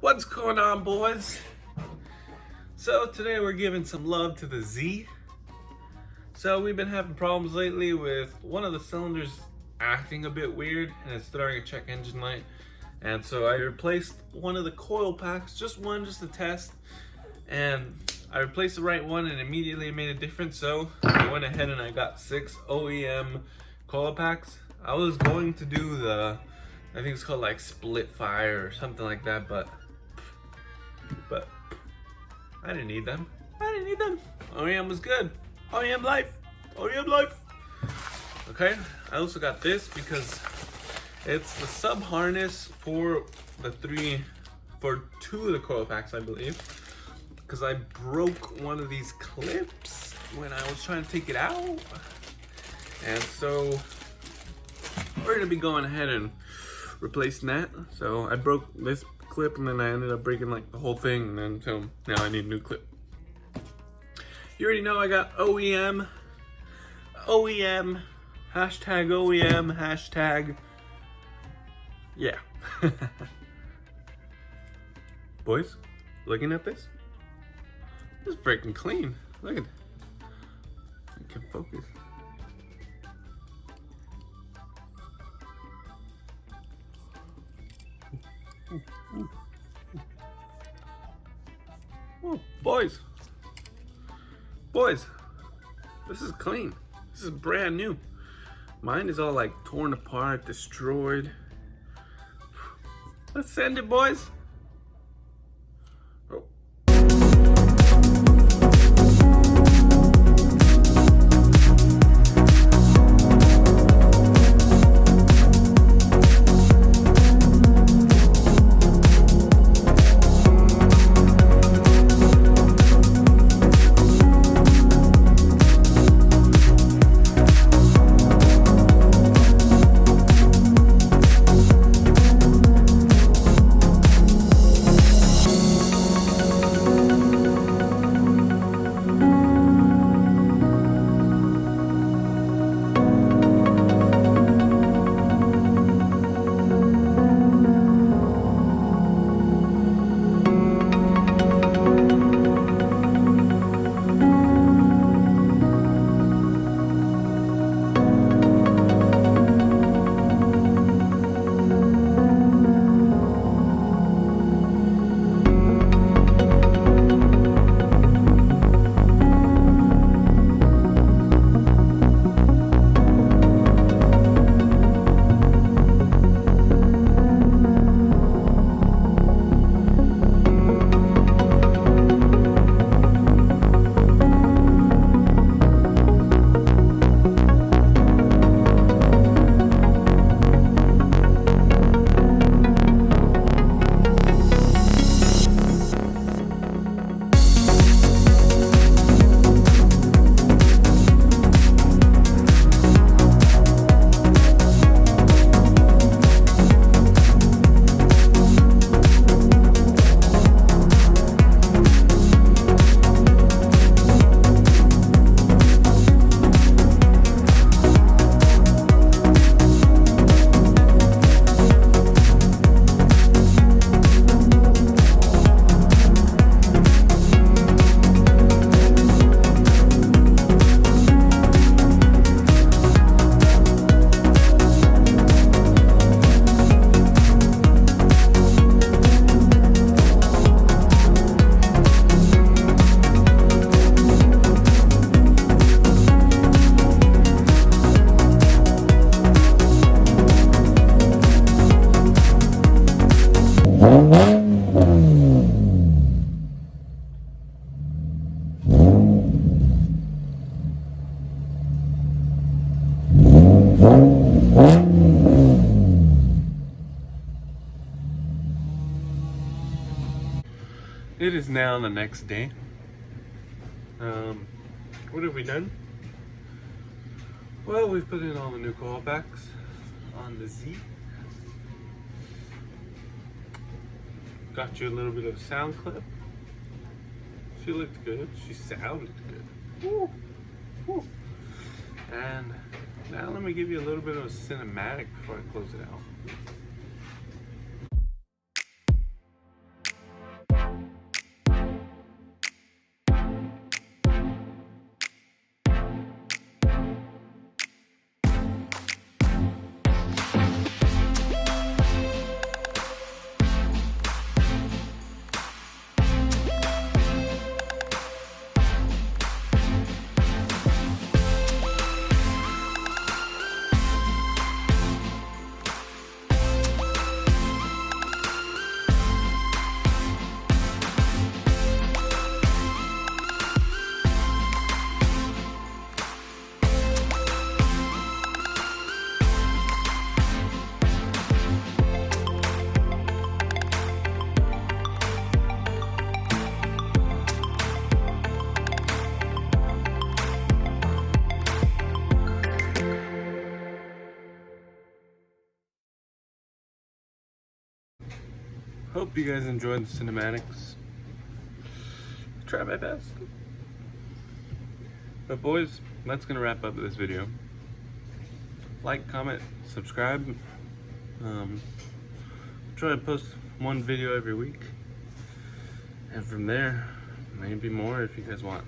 What's going on, boys? So today we're giving some love to the Z. So we've been having problems lately with one of the cylinders acting a bit weird and it's throwing a check engine light. And so I replaced one of the coil packs, just to test. And I replaced the right one and immediately it made a difference. So I went ahead and I got 6 OEM coil packs. I was going to do I think it's called like split fire or something like that, but I didn't need them. OEM was good. OEM life. Okay, I also got this because it's the sub harness for two of the coil packs, I believe. Because I broke one of these clips when I was trying to take it out. And so we're gonna be going ahead and replacing that. So I broke this clip and then I ended up breaking like the whole thing, and then so now I need a new clip. You already know I got OEM, hashtag OEM, hashtag yeah. Boys, looking at this? This is freaking clean. Look at it. I can focus. Oh, boys, this is clean. This is brand new. Mine is all like torn apart, destroyed. Let's send it, boys. Oh. It is now the next day. What have we done? Well, we've put in all the new coil packs on the Z. Got you a little bit of a sound clip. She looked good. She sounded good. Woo. Woo. And now let me give you a little bit of a cinematic before I close it out. Hope you guys enjoyed the cinematics. Try my best. But boys, that's gonna wrap up this video. Like, comment, subscribe. Try to post one video every week. And from there, maybe more if you guys want.